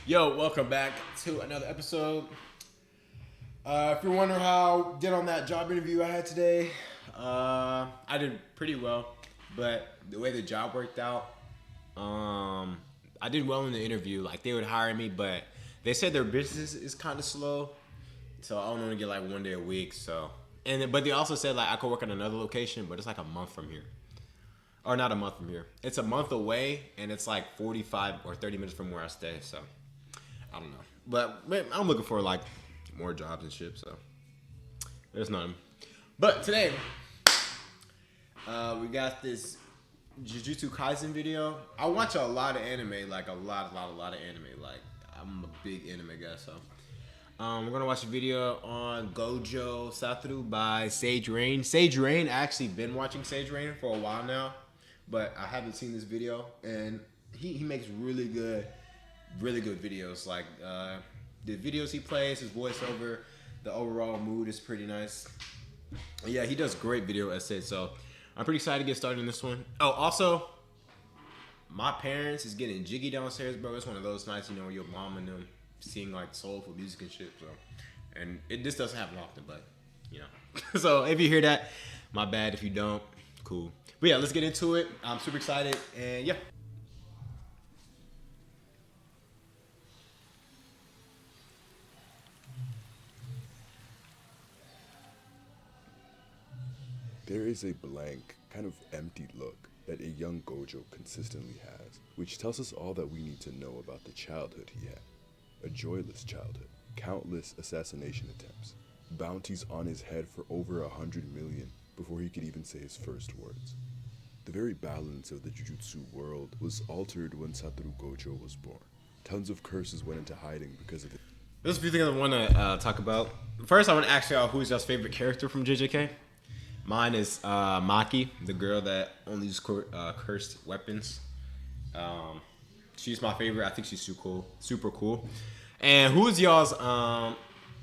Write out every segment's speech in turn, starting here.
Yo, welcome back to another episode. If you're wondering how I did on that job interview I had today, I did pretty well, but the way the job worked out, I did well in the interview. Like they would hire me, but they said their business is kind of slow, so I only get like 1 day a week. But they also said like I could work at another location, but it's like a month from here. Or not a month from here. It's a month away, and it's like 45 or 30 minutes from where I stay. So I don't know, but man, I'm looking for like more jobs and shit. So there's none. But today, we got this Jujutsu Kaisen video. I watch a lot of anime, like a lot of anime. Like I'm a big anime guy, so. We're gonna watch a video on Gojo Satoru by Sage Rain. Sage Rain, actually been watching Sage Rain for a while now, but I haven't seen this video, and he makes really good videos. Like the videos he plays, his voiceover, the overall mood is pretty nice. Yeah, he does great video essays, so I'm pretty excited to get started in this one. Oh, also, my parents is getting jiggy downstairs, bro. It's one of those nights, where your mom and them sing like soulful music and shit. So, and this doesn't happen often, but so if you hear that, my bad. If you don't, cool. But yeah, let's get into it. I'm super excited, and yeah. There is a blank, kind of empty look that a young Gojo consistently has, which tells us all that we need to know about the childhood he had. A joyless childhood, countless assassination attempts, bounties on his head for over 100 million before he could even say his first words. The very balance of the Jujutsu world was altered when Satoru Gojo was born. Tons of curses went into hiding because of it. There's a few things I want to talk about. First, I want to ask y'all who's y'all's favorite character from JJK. Mine is Maki, the girl that only uses cursed weapons. She's my favorite. I think she's super cool. And who's y'all's?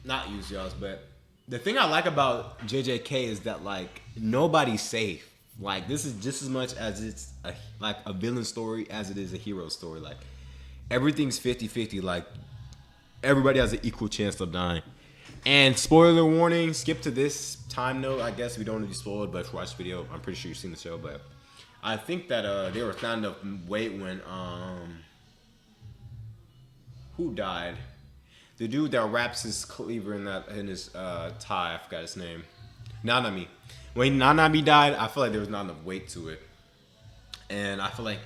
Not use y'all's, but the thing I like about JJK is that like nobody's safe. Like this is just as much as it's like a villain story as it is a hero story. Like everything's 50-50. Like everybody has an equal chance of dying. And spoiler warning, skip to this time note. I guess we don't need to be spoiled, but if you watch the video, I'm pretty sure you've seen the show. But I think that there was not enough weight when who died? The dude that wraps his cleaver in his tie. I forgot his name. Nanami. When Nanami died, I feel like there was not enough weight to it, and I feel like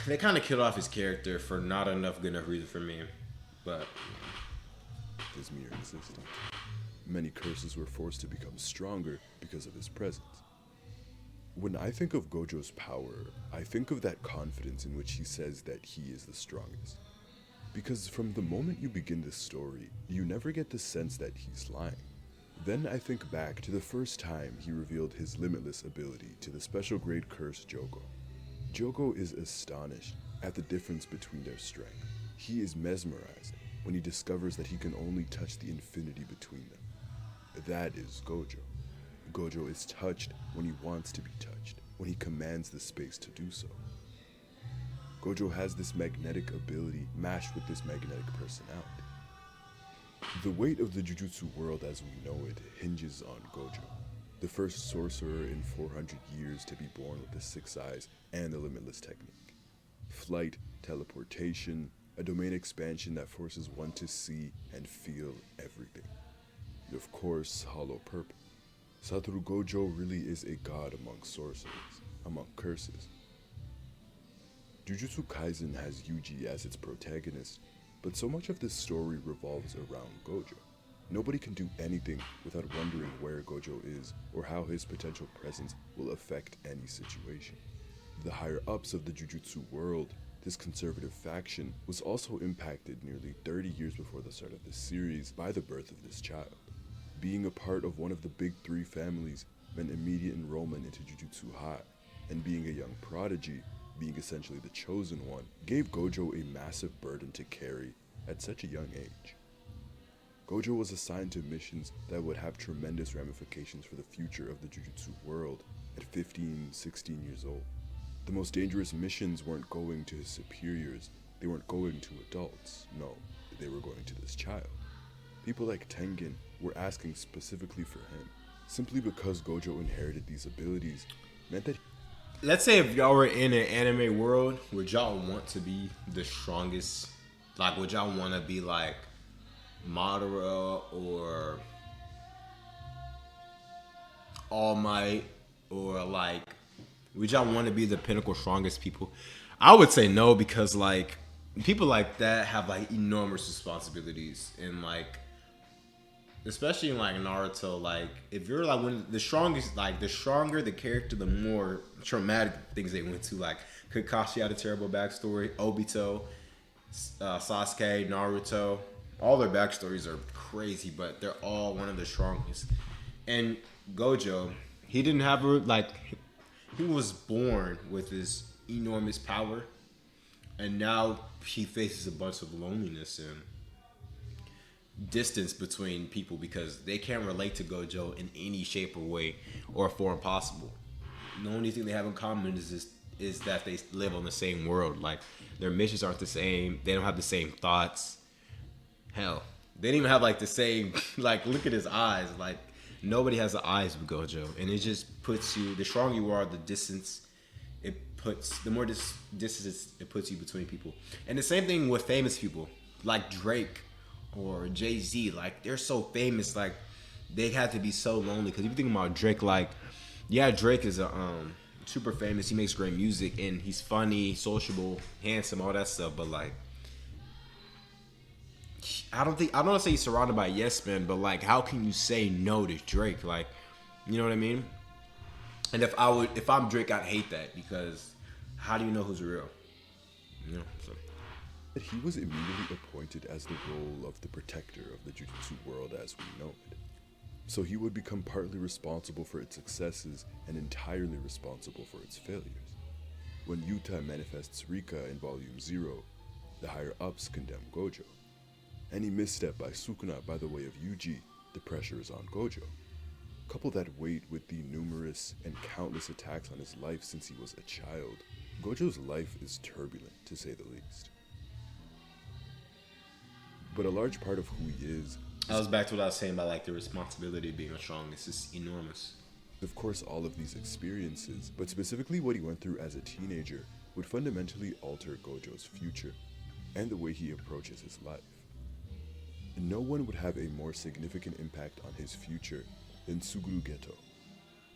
they kind of killed off his character for not good enough reason for me. But His mere existence. Many curses were forced to become stronger because of his presence. When I think of Gojo's power, I think of that confidence in which he says that he is the strongest. Because from the moment you begin this story, you never get the sense that he's lying. Then I think back to the first time he revealed his limitless ability to the special grade curse Jogo. Jogo is astonished at the difference between their strength. He is mesmerized when he discovers that he can only touch the infinity between them. That is Gojo. Gojo is touched when he wants to be touched, when he commands the space to do so. Gojo has this magnetic ability mashed with this magnetic personality. The weight of the Jujutsu world as we know it hinges on Gojo, the first sorcerer in 400 years to be born with the 6 eyes and the limitless technique. Flight, teleportation, a domain expansion that forces one to see and feel everything. And of course, hollow purpose. Satoru Gojo really is a god among sorcerers, among curses. Jujutsu Kaisen has Yuji as its protagonist, but so much of this story revolves around Gojo. Nobody can do anything without wondering where Gojo is or how his potential presence will affect any situation. The higher-ups of the Jujutsu world, this conservative faction, was also impacted nearly 30 years before the start of this series by the birth of this child. Being a part of one of the big 3 families meant immediate enrollment into Jujutsu High, and being a young prodigy, being essentially the chosen one, gave Gojo a massive burden to carry at such a young age. Gojo was assigned to missions that would have tremendous ramifications for the future of the Jujutsu world at 15, 16 years old. The most dangerous missions weren't going to his superiors, They weren't going to adults, no, they were going to this child. People like Tengen were asking specifically for him, simply because Gojo inherited these abilities meant that. Let's say if y'all were in an anime world, would y'all want to be the strongest? Like, would y'all want to be like Madara or All Might, or like, would y'all want to be the pinnacle strongest people? I would say no, because like people like that have like enormous responsibilities, and like especially in like Naruto, like if you're like one of the strongest, like the stronger the character, the more traumatic things they went to. Like Kakashi had a terrible backstory, Obito, Sasuke, Naruto, all their backstories are crazy, but they're all one of the strongest. And Gojo, he didn't have a like. He was born with this enormous power, and now he faces a bunch of loneliness and distance between people because they can't relate to Gojo in any shape or way or form possible. The only thing they have in common is that they live on the same world. Like their missions aren't the same. They don't have the same thoughts. Hell, they don't even have like the same. Like look at his eyes. Like nobody has the eyes of Gojo, and it just puts you. The stronger you are, the distance it puts. The more distance it puts you between people. And the same thing with famous people like Drake or Jay-Z. Like they're so famous, like they have to be so lonely. Because if you think about Drake, like yeah, Drake is a super famous. He makes great music and he's funny, sociable, handsome, all that stuff. But like I don't want to say he's surrounded by yes men, but like how can you say no to Drake? Like you know what I mean? And if I'm Drake, I'd hate that, because how do you know who's real? You know. So. That he was immediately appointed as the role of the protector of the Jujutsu world as we know it. So he would become partly responsible for its successes and entirely responsible for its failures. When Yuta manifests Rika in Volume 0, the higher-ups condemn Gojo. Any misstep by Sukuna by the way of Yuji, the pressure is on Gojo. Couple that weight with the numerous and countless attacks on his life since he was a child, Gojo's life is turbulent, to say the least. But a large part of who he is... I was back to what I was saying about like the responsibility of being strong. It's just enormous. Of course, all of these experiences, but specifically what he went through as a teenager, would fundamentally alter Gojo's future and the way he approaches his life. No one would have a more significant impact on his future than Suguru Geto.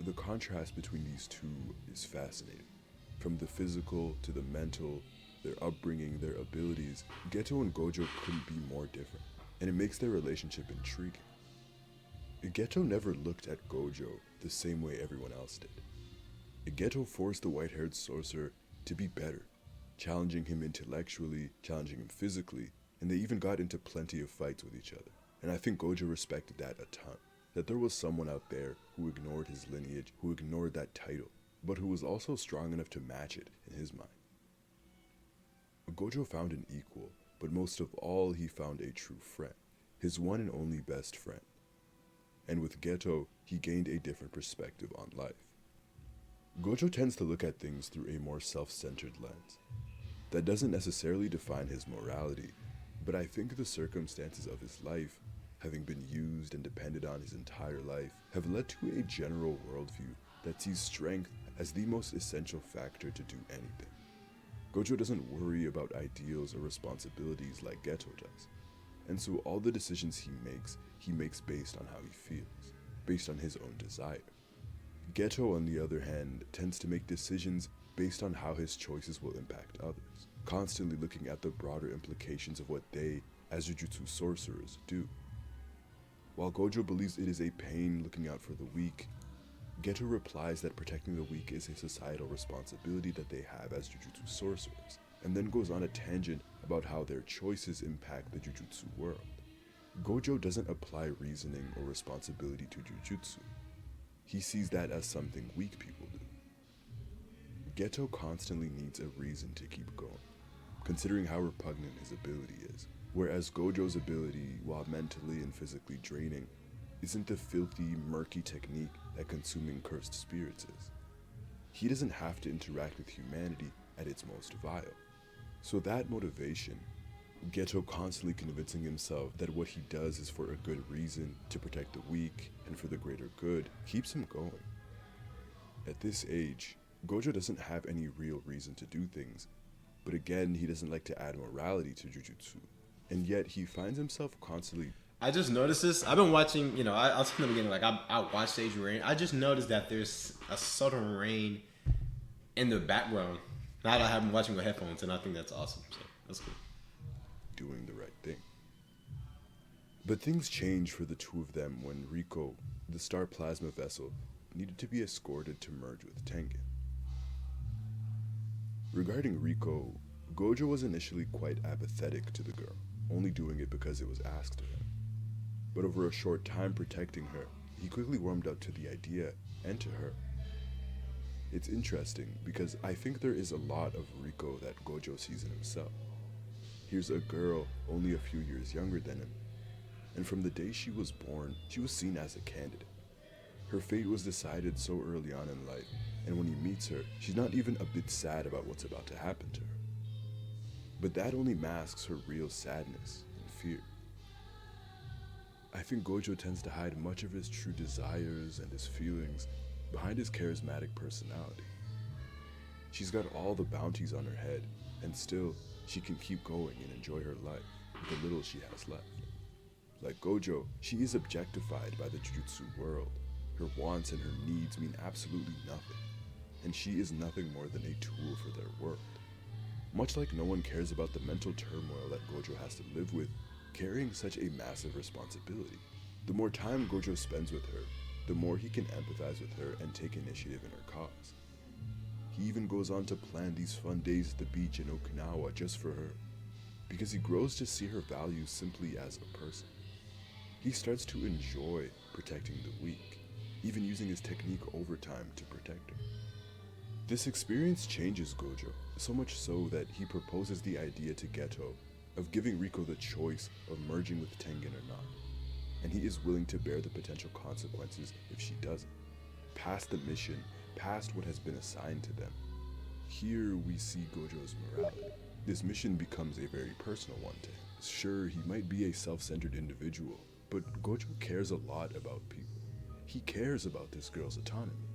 The contrast between these two is fascinating. From the physical to the mental, their upbringing, their abilities, Geto and Gojo couldn't be more different, and it makes their relationship intriguing. Geto never looked at Gojo the same way everyone else did. Geto forced the white-haired sorcerer to be better, challenging him intellectually, challenging him physically, and they even got into plenty of fights with each other. And I think Gojo respected that a ton, that there was someone out there who ignored his lineage, who ignored that title, but who was also strong enough to match it in his mind. Gojo found an equal, but most of all he found a true friend, his one and only best friend. And with Geto, he gained a different perspective on life. Gojo tends to look at things through a more self-centered lens. That doesn't necessarily define his morality, but I think the circumstances of his life, having been used and depended on his entire life, have led to a general worldview that sees strength as the most essential factor to do anything. Gojo doesn't worry about ideals or responsibilities like Geto does, and so all the decisions he makes based on how he feels, based on his own desire. Geto, on the other hand, tends to make decisions based on how his choices will impact others, constantly looking at the broader implications of what they, as Jujutsu sorcerers, do. While Gojo believes it is a pain looking out for the weak, Geto replies that protecting the weak is a societal responsibility that they have as Jujutsu sorcerers, and then goes on a tangent about how their choices impact the Jujutsu world. Gojo doesn't apply reasoning or responsibility to Jujutsu. He sees that as something weak people do. Geto constantly needs a reason to keep going, considering how repugnant his ability is, whereas Gojo's ability, while mentally and physically draining, isn't the filthy, murky technique that consuming cursed spirits is. He doesn't have to interact with humanity at its most vile, So that motivation, Geto constantly convincing himself that what he does is for a good reason, to protect the weak and for the greater good, keeps him going. At this age, Gojo doesn't have any real reason to do things, but again, he doesn't like to add morality to Jujutsu, and yet he finds himself constantly... I just noticed this. I've been watching, I was in the beginning, like, I watched Sage Rain. I just noticed that there's a subtle rain in the background. Now that I have been watching with headphones, and I think that's awesome. So, that's cool. Doing the right thing. But things change for the two of them when Riko, the star plasma vessel, needed to be escorted to merge with Tengen. Regarding Riko, Gojo was initially quite apathetic to the girl, only doing it because it was asked of him. But over a short time protecting her, he quickly warmed up to the idea and to her. It's interesting because I think there is a lot of Riko that Gojo sees in himself. Here's a girl only a few years younger than him, and from the day she was born, she was seen as a candidate. Her fate was decided so early on in life, and when he meets her, she's not even a bit sad about what's about to happen to her. But that only masks her real sadness and fear. I think Gojo tends to hide much of his true desires and his feelings behind his charismatic personality. She's got all the bounties on her head, and still, she can keep going and enjoy her life with the little she has left. Like Gojo, she is objectified by the Jujutsu world. Her wants and her needs mean absolutely nothing, and she is nothing more than a tool for their world. Much like no one cares about the mental turmoil that Gojo has to live with, carrying such a massive responsibility. The more time Gojo spends with her, the more he can empathize with her and take initiative in her cause. He even goes on to plan these fun days at the beach in Okinawa just for her, because he grows to see her value simply as a person. He starts to enjoy protecting the weak, even using his technique over time to protect her. This experience changes Gojo, so much so that he proposes the idea to Geto of giving Riko the choice of merging with Tengen or not, and he is willing to bear the potential consequences if she doesn't. Past the mission, past what has been assigned to them. Here we see Gojo's morality. This mission becomes a very personal one to him. Sure, he might be a self-centered individual, but Gojo cares a lot about people. He cares about this girl's autonomy,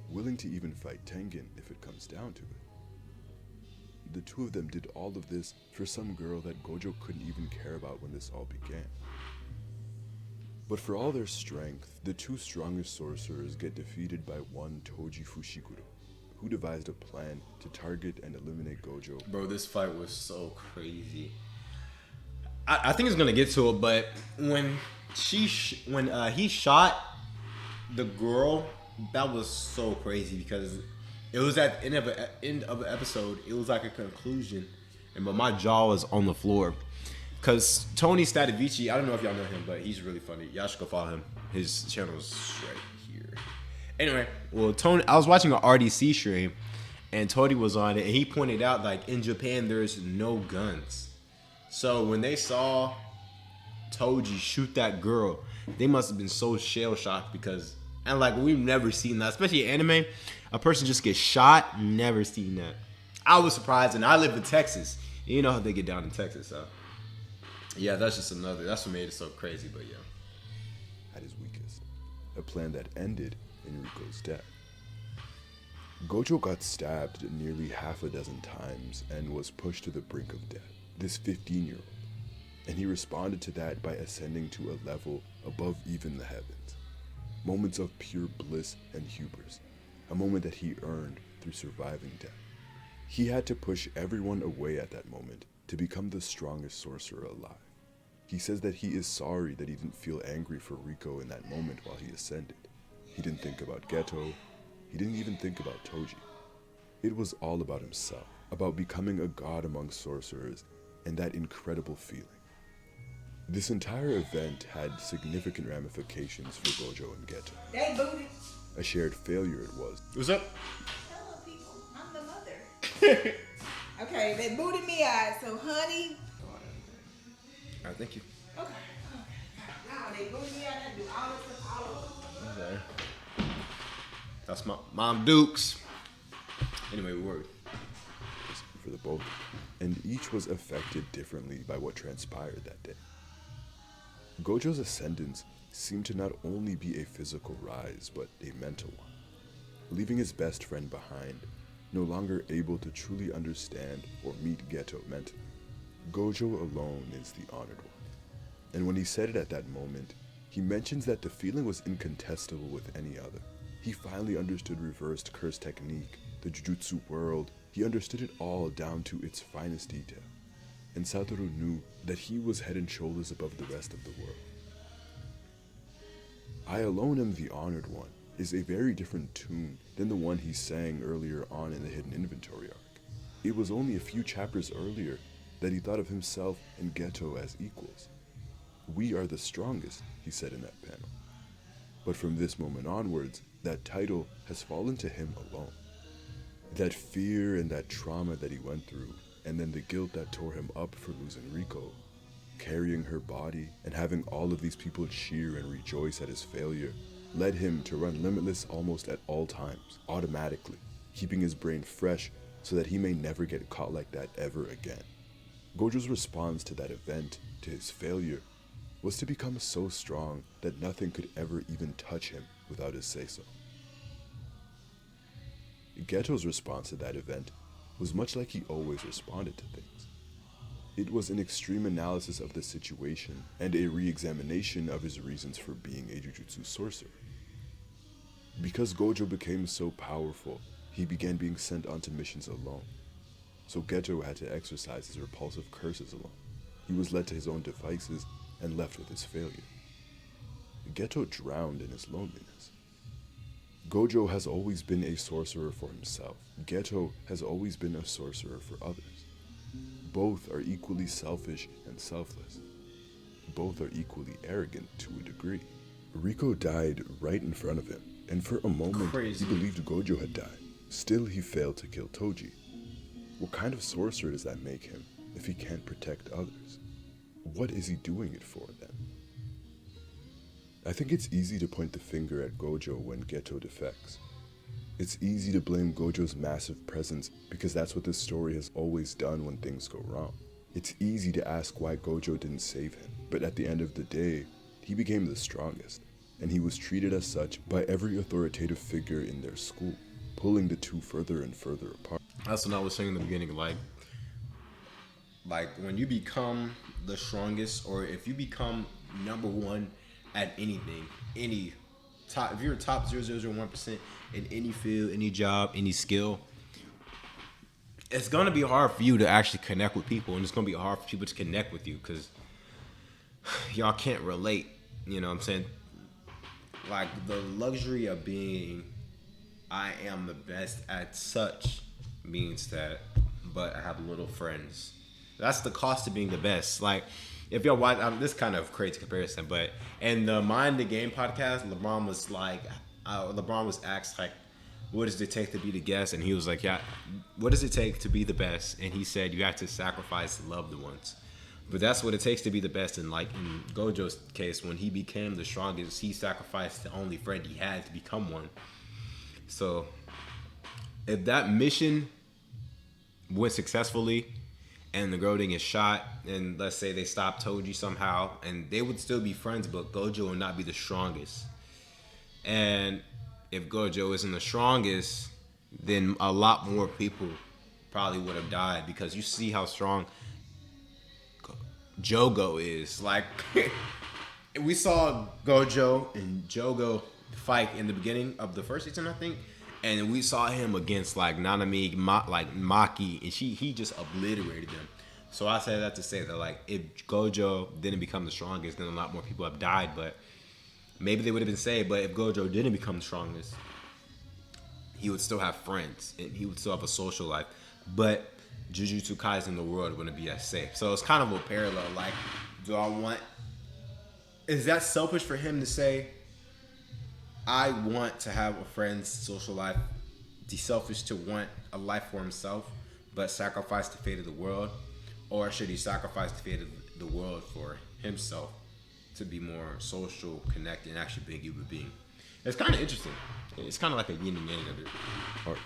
willing to even fight Tengen if it comes down to it. The two of them did all of this for some girl that Gojo couldn't even care about when this all began. But for all their strength, the two strongest sorcerers get defeated by one Toji Fushiguro, who devised a plan to target and eliminate Gojo. Bro, this fight was so crazy. I think it's gonna get to it, but when he shot the girl, that was so crazy because it was at the end of an episode. It was like a conclusion, but my jaw was on the floor. Cause Tony Stadavici, I don't know if y'all know him, but he's really funny. Y'all should go follow him. His channel is right here. Anyway, well, Tony, I was watching an RDC stream, and Tony was on it, and he pointed out like in Japan there's no guns. So when they saw Toji shoot that girl, they must have been so shell shocked because, and like we've never seen that, especially in anime, a person just gets shot. Never seen that. I was surprised, and I live in Texas. You know how they get down in Texas, so. Yeah, that's what made it so crazy, but yeah. At his weakest, a plan that ended in Riko's death. Gojo got stabbed nearly half a dozen times and was pushed to the brink of death, this 15-year-old, and he responded to that by ascending to a level above even the heavens. Moments of pure bliss and hubris, a moment that he earned through surviving death. He had to push everyone away at that moment to become the strongest sorcerer alive. He says that he is sorry that he didn't feel angry for Riko in that moment while he ascended. He didn't think about Geto. He didn't even think about Toji. It was all about himself, about becoming a god among sorcerers, and that incredible feeling. This entire event had significant ramifications for Gojo and Geto. They booted. A shared failure it was. What's up? Hello, people. I'm the mother. Okay, they booted me out, so honey. All right, thank you. Okay. Now they booted me out and do all this stuff all over. Okay. That's my Mom Dukes. Anyway, we were. for the both, and each was affected differently by what transpired that day. Gojo's ascendance seemed to not only be a physical rise, but a mental one. Leaving his best friend behind, no longer able to truly understand or meet Geto mentally, Gojo alone is the honored one. And when he said it at that moment, he mentions that the feeling was incontestable with any other. He finally understood reversed curse technique, the Jujutsu world. He understood it all down to its finest detail. And Satoru knew that he was head and shoulders above the rest of the world. I alone am the honored one is a very different tune than the one he sang earlier on in the Hidden Inventory arc. It was only a few chapters earlier that he thought of himself and Geto as equals. We are the strongest, he said in that panel. But from this moment onwards, that title has fallen to him alone. That fear and that trauma that he went through, and then the guilt that tore him up for losing Riko, carrying her body and having all of these people cheer and rejoice at his failure, led him to run limitless almost at all times, automatically, keeping his brain fresh so that he may never get caught like that ever again. Gojo's response to that event, to his failure, was to become so strong that nothing could ever even touch him without his say-so. Geto's response to that event was much like he always responded to things. It was an extreme analysis of the situation and a re-examination of his reasons for being a Jujutsu sorcerer. Because Gojo became so powerful, he began being sent onto missions alone. So Geto had to exercise his repulsive curses alone. He was led to his own devices and left with his failure. Geto drowned in his loneliness. Gojo has always been a sorcerer for himself. Geto has always been a sorcerer for others. Both are equally selfish and selfless. Both are equally arrogant to a degree. Riko died right in front of him, and for a moment he believed Gojo had died. Still, he failed to kill Toji. What kind of sorcerer does that make him if he can't protect others? What is he doing it for then? I think it's easy to point the finger at Gojo when Geto defects. It's easy to blame Gojo's massive presence because that's what this story has always done when things go wrong. It's easy to ask why Gojo didn't save him, but at the end of the day, he became the strongest, and he was treated as such by every authoritative figure in their school, pulling the two further and further apart. That's what I was saying in the beginning, like when you become the strongest, or if you become number one at anything, if you're a top 0.001% in any field, any job, any skill, it's gonna be hard for you to actually connect with people, and it's gonna be hard for people to connect with you because y'all can't relate. You know what I'm saying? Like the luxury of being, I am the best at such means that, but I have little friends. That's the cost of being the best. Like, if y'all watch, this kind of creates comparison, but in the Mind the Game podcast, LeBron was asked, like, what does it take to be the best? And he was like, yeah, what does it take to be the best? And he said, you have to sacrifice loved ones. But that's what it takes to be the best. And like in Gojo's case, when he became the strongest, he sacrificed the only friend he had to become one. So if that mission went successfully and the girl didn't get shot, and let's say they stopped Toji somehow, and they would still be friends, but Gojo would not be the strongest. And if Gojo isn't the strongest, then a lot more people probably would have died, because you see how strong Jogo is. Like, we saw Gojo and Jogo fight in the beginning of the first season, I think, and we saw him against like Nanami, Maki, and he just obliterated them. So I say that to say that, like, if Gojo didn't become the strongest, then a lot more people have died, but maybe they would have been saved. But if Gojo didn't become the strongest, he would still have friends and he would still have a social life. But Jujutsu Kaisen, the world, wouldn't be as safe. So it's kind of a parallel. Like, is that selfish for him to say, I want to have a friend's social life? Is he selfish to want a life for himself, but sacrifice the fate of the world? Or should he sacrifice the fate of the world for himself to be more social, connected, and actually be a human being? It's kind of interesting. It's kind of like a yin and yang of it. Art.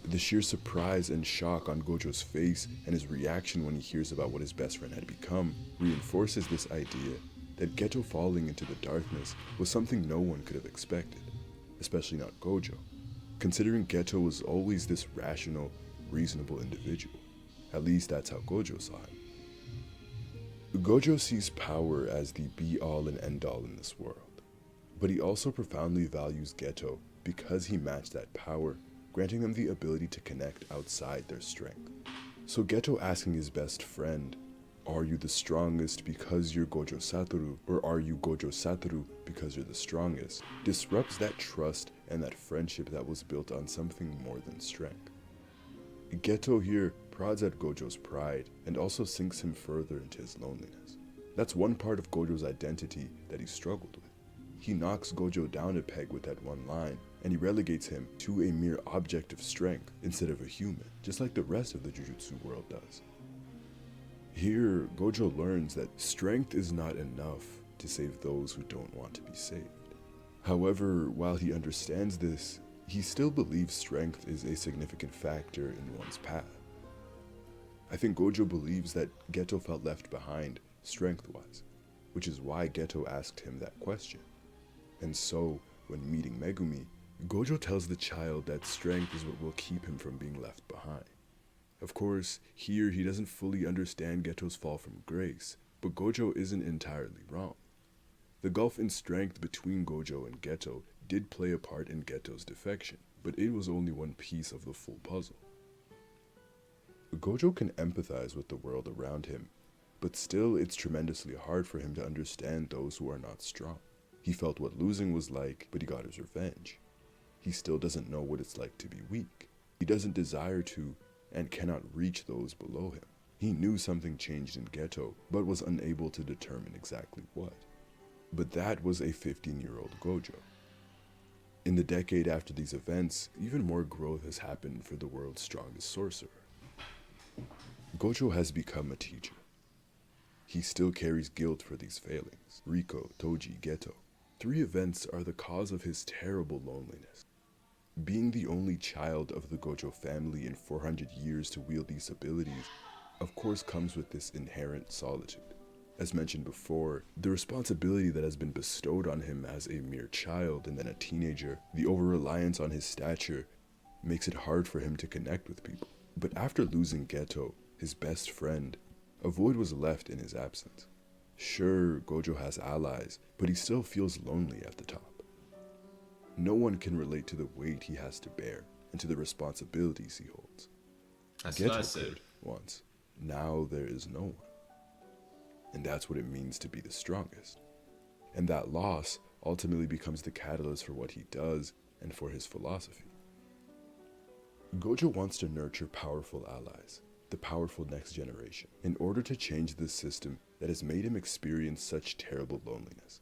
The sheer surprise and shock on Gojo's face and his reaction when he hears about what his best friend had become reinforces this idea that Geto falling into the darkness was something no one could have expected, especially not Gojo, considering Geto was always this rational, reasonable individual. At least that's how Gojo saw him. Gojo sees power as the be-all and end-all in this world, but he also profoundly values Geto because he matched that power, granting them the ability to connect outside their strength. So Geto asking his best friend, "Are you the strongest because you're Gojo Satoru, or are you Gojo Satoru because you're the strongest?" disrupts that trust and that friendship that was built on something more than strength. Geto here prods at Gojo's pride and also sinks him further into his loneliness. That's one part of Gojo's identity that he struggled with. He knocks Gojo down a peg with that one line, and he relegates him to a mere object of strength instead of a human, just like the rest of the Jujutsu world does. Here, Gojo learns that strength is not enough to save those who don't want to be saved. However, while he understands this, he still believes strength is a significant factor in one's path. I think Gojo believes that Geto felt left behind strength-wise, which is why Geto asked him that question. And so, when meeting Megumi, Gojo tells the child that strength is what will keep him from being left behind. Of course, here he doesn't fully understand Geto's fall from grace, but Gojo isn't entirely wrong. The gulf in strength between Gojo and Geto did play a part in Geto's defection, but it was only one piece of the full puzzle. Gojo can empathize with the world around him, but still it's tremendously hard for him to understand those who are not strong. He felt what losing was like, but he got his revenge. He still doesn't know what it's like to be weak. He doesn't desire to, and cannot reach those below him. He knew something changed in Geto, but was unable to determine exactly what. But that was a 15-year-old Gojo. In the decade after these events, even more growth has happened for the world's strongest sorcerer. Gojo has become a teacher. He still carries guilt for these failings. Riko, Toji, Geto. 3 events are the cause of his terrible loneliness. Being the only child of the Gojo family in 400 years to wield these abilities, of course comes with this inherent solitude. As mentioned before, the responsibility that has been bestowed on him as a mere child and then a teenager, the over-reliance on his stature, makes it hard for him to connect with people. But after losing Geto, his best friend, a void was left in his absence. Sure, Gojo has allies, but he still feels lonely at the top. No one can relate to the weight he has to bear and to the responsibilities he holds. That's what I Geto said. could once. Now there is no one. And that's what it means to be the strongest. And that loss ultimately becomes the catalyst for what he does and for his philosophy. Gojo wants to nurture powerful allies, the powerful next generation, in order to change the system that has made him experience such terrible loneliness.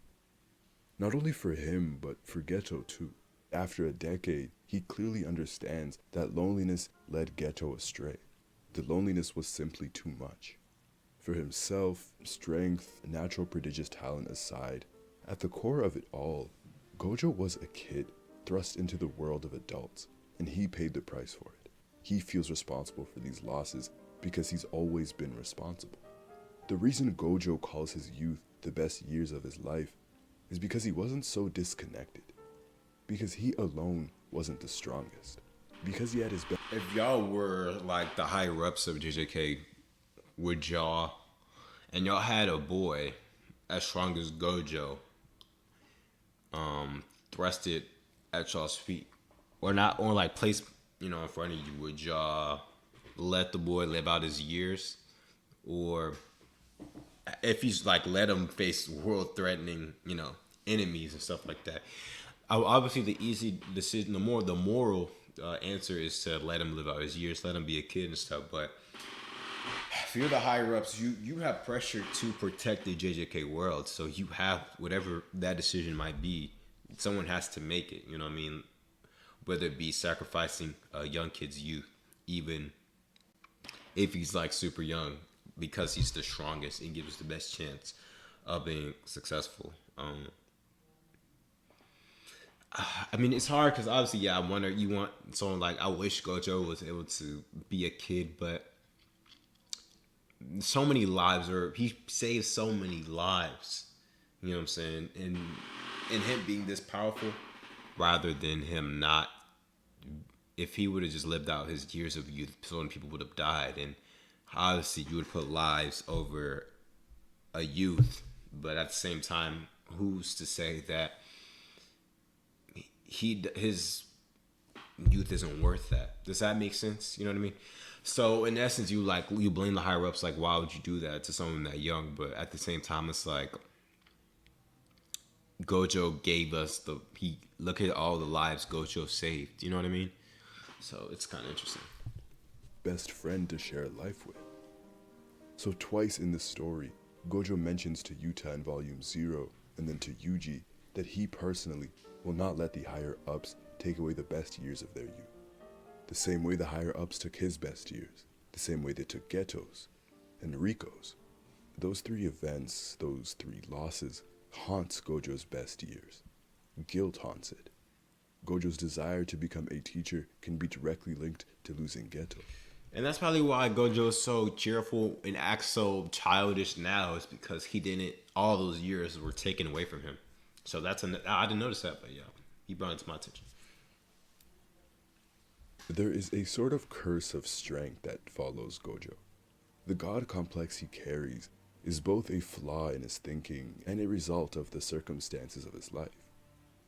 Not only for him, but for Geto too. After a decade, he clearly understands that loneliness led Geto astray. The loneliness was simply too much. For himself, strength, natural prodigious talent aside, at the core of it all, Gojo was a kid thrust into the world of adults, and he paid the price for it. He feels responsible for these losses because he's always been responsible. The reason Gojo calls his youth the best years of his life is because he wasn't so disconnected, because he alone wasn't the strongest, because he had his best. If y'all were like the higher ups of JJK, would y'all, and y'all had a boy as strong as Gojo, thrusted at y'all's feet, or not, or like placed, in front of you, would y'all let the boy live out his years, or if he's like let him face world-threatening, enemies and stuff like that? Obviously, the easy decision, the moral answer is to let him live out his years, let him be a kid and stuff. But if you're the higher ups, you have pressure to protect the JJK world, so you have whatever that decision might be. Someone has to make it. You know what I mean? Whether it be sacrificing a young kid's youth, even if he's like super young, because he's the strongest and gives the best chance of being successful. I mean, it's hard because obviously, yeah, I wonder. You want someone like I wish Gojo was able to be a kid, but so many lives, or he saved so many lives. You know what I'm saying? And him being this powerful, rather than him not. If he would have just lived out his years of youth, so many people would have died, and obviously you would put lives over a youth. But at the same time, who's to say that his youth isn't worth that? Does that make sense? You know what I mean? So in essence, you blame the higher ups, like why would you do that to someone that young? But at the same time, it's like Gojo gave us he look at all the lives Gojo saved. You know what I mean? So it's kind of interesting. Best friend to share life with. So twice in this story, Gojo mentions to Yuta in Volume 0 and then to Yuji that he personally will not let the higher ups take away the best years of their youth. The same way the higher ups took his best years, the same way they took Geto's and Riko's. Those three events, those three losses, haunts Gojo's best years. Guilt haunts it. Gojo's desire to become a teacher can be directly linked to losing Geto. And that's probably why Gojo is so cheerful and acts so childish now, is because he didn't, all those years were taken away from him. So I didn't notice that, but yeah, he brought it to my attention. There is a sort of curse of strength that follows Gojo. The god complex he carries is both a flaw in his thinking and a result of the circumstances of his life.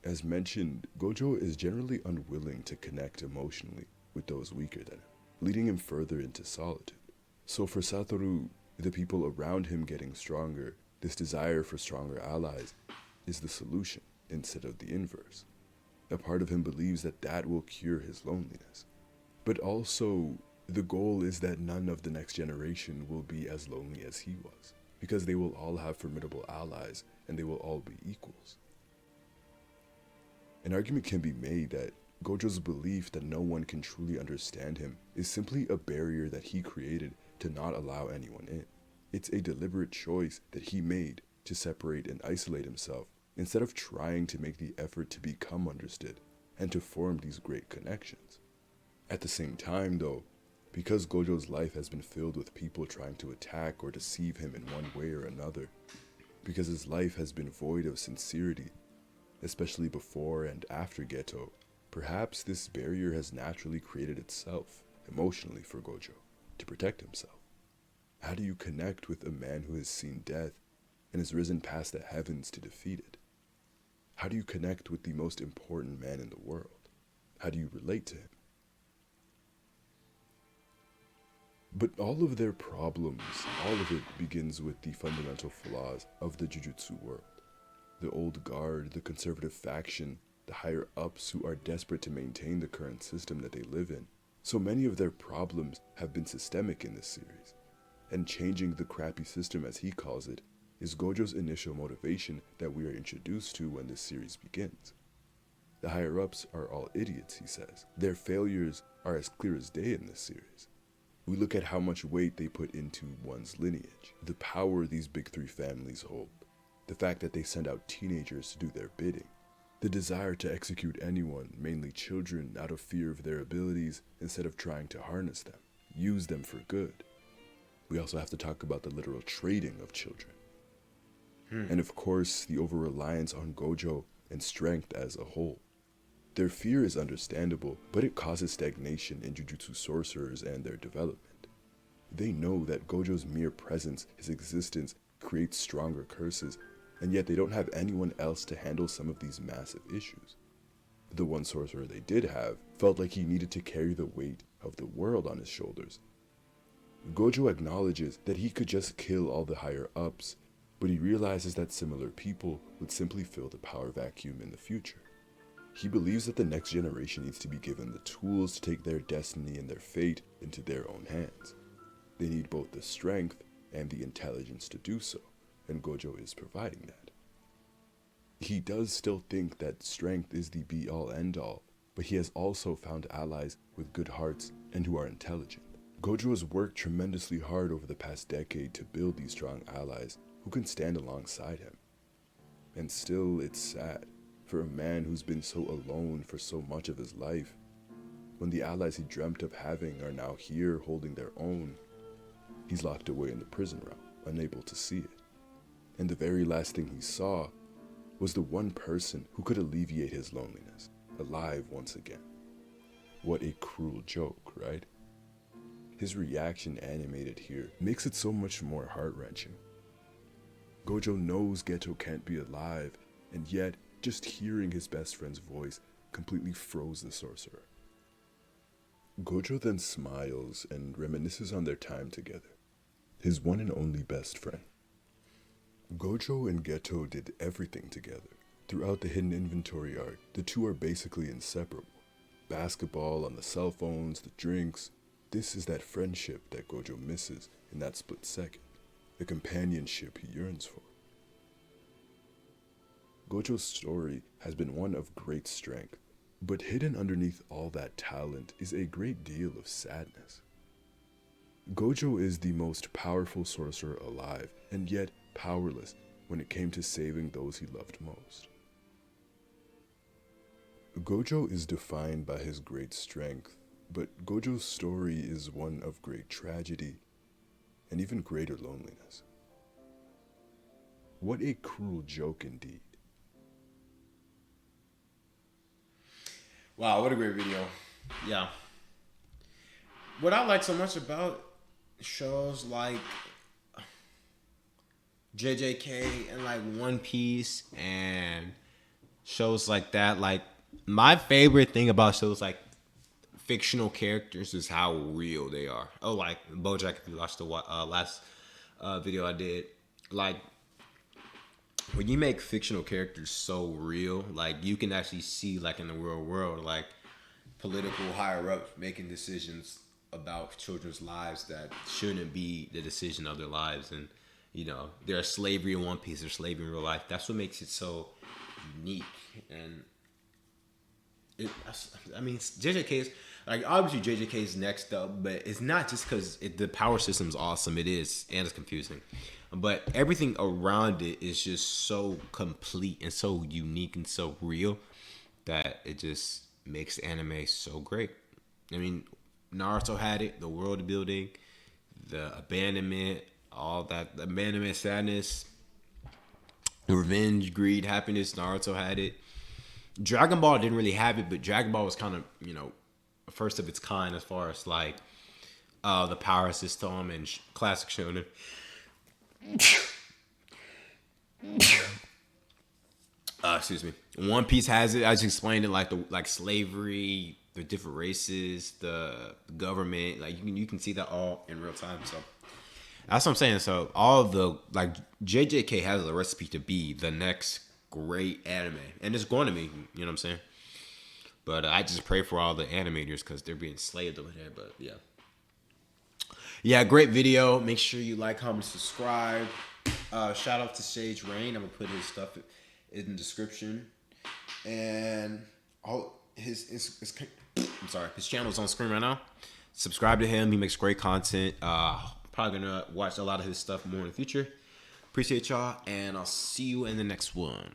As mentioned, Gojo is generally unwilling to connect emotionally with those weaker than him, leading him further into solitude. So for Satoru, the people around him getting stronger, this desire for stronger allies, is the solution instead of the inverse. A part of him believes that that will cure his loneliness. But also, the goal is that none of the next generation will be as lonely as he was, because they will all have formidable allies and they will all be equals. An argument can be made that Gojo's belief that no one can truly understand him is simply a barrier that he created to not allow anyone in. It's a deliberate choice that he made to separate and isolate himself instead of trying to make the effort to become understood and to form these great connections. At the same time though, because Gojo's life has been filled with people trying to attack or deceive him in one way or another, because his life has been void of sincerity, especially before and after Geto, perhaps this barrier has naturally created itself, emotionally for Gojo, to protect himself. How do you connect with a man who has seen death and has risen past the heavens to defeat it? How do you connect with the most important man in the world? How do you relate to him? But all of their problems, all of it begins with the fundamental flaws of the Jujutsu world. The old guard, the conservative faction, the higher ups who are desperate to maintain the current system that they live in. So many of their problems have been systemic in this series. And changing the crappy system, as he calls it, is Gojo's initial motivation that we are introduced to when this series begins. The higher ups are all idiots, he says. Their failures are as clear as day in this series. We look at how much weight they put into one's lineage, the power these big three families hold, the fact that they send out teenagers to do their bidding, the desire to execute anyone, mainly children, out of fear of their abilities instead of trying to harness them, use them for good. We also have to talk about the literal trading of children. And of course, the over-reliance on Gojo and strength as a whole. Their fear is understandable, but it causes stagnation in Jujutsu sorcerers and their development. They know that Gojo's mere presence, his existence, creates stronger curses, and yet they don't have anyone else to handle some of these massive issues. The one sorcerer they did have felt like he needed to carry the weight of the world on his shoulders. Gojo acknowledges that he could just kill all the higher ups, but he realizes that similar people would simply fill the power vacuum in the future. He believes that the next generation needs to be given the tools to take their destiny and their fate into their own hands. They need both the strength and the intelligence to do so, and Gojo is providing that. He does still think that strength is the be-all end-all, but he has also found allies with good hearts and who are intelligent. Gojo has worked tremendously hard over the past decade to build these strong allies who can stand alongside him. And still, it's sad. for a man who's been so alone for so much of his life. When the allies he dreamt of having are now here holding their own, he's locked away in the prison realm, unable to see it. And the very last thing he saw was the one person who could alleviate his loneliness, alive once again. What a cruel joke, right? His reaction animated here makes it so much more heart-wrenching. Gojo knows Geto can't be alive, and yet just hearing his best friend's voice completely froze the sorcerer. Gojo then smiles and reminisces on their time together, his one and only best friend. Gojo and Geto did everything together. Throughout the hidden inventory arc, the two are basically inseparable. Basketball, on the cell phones, the drinks. This is that friendship that Gojo misses in that split second, the companionship he yearns for. Gojo's story has been one of great strength, but hidden underneath all that talent is a great deal of sadness. Gojo is the most powerful sorcerer alive, and yet powerless when it came to saving those he loved most. Gojo is defined by his great strength, but Gojo's story is one of great tragedy and even greater loneliness. What a cruel joke indeed. Wow, what a great video. Yeah. What I like so much about shows like JJK and like One Piece and shows like that, like my favorite thing about shows like fictional characters is how real they are. Oh, like BoJack, if you watched the last video I did, like when you make fictional characters so real, like you can actually see like in the real world, like political higher ups making decisions about children's lives that shouldn't be the decision of their lives. And you know, there's slavery in One Piece, there's slavery in real life. That's what makes it so unique. And I mean, JJK is like, obviously JJK is next up, but it's not just because the power system is awesome. It is, and it's confusing, but everything around it is just so complete and so unique and so real that it just makes anime so great. I mean, Naruto had it, the world building, the abandonment, all that, the abandonment, sadness, revenge, greed, happiness. Naruto had it. Dragon Ball didn't really have it, but Dragon Ball was kind of, you know, first of its kind as far as like the power system and classic shonen. Excuse me. One Piece has it. I just explained it, like slavery, the different races, the government. Like you can see that all in real time. So that's what I'm saying. So all of the like JJK has a recipe to be the next great anime, and it's going to be. You know what I'm saying? But I just pray for all the animators because they're being slaved over there. But yeah, great video. Make sure you like, comment, subscribe. Shout out to Sage Rain. I'm gonna put his stuff in the description, and all his channel is on screen right now. Subscribe to him. He makes great content. Probably gonna watch a lot of his stuff more in the future. Appreciate y'all, and I'll see you in the next one.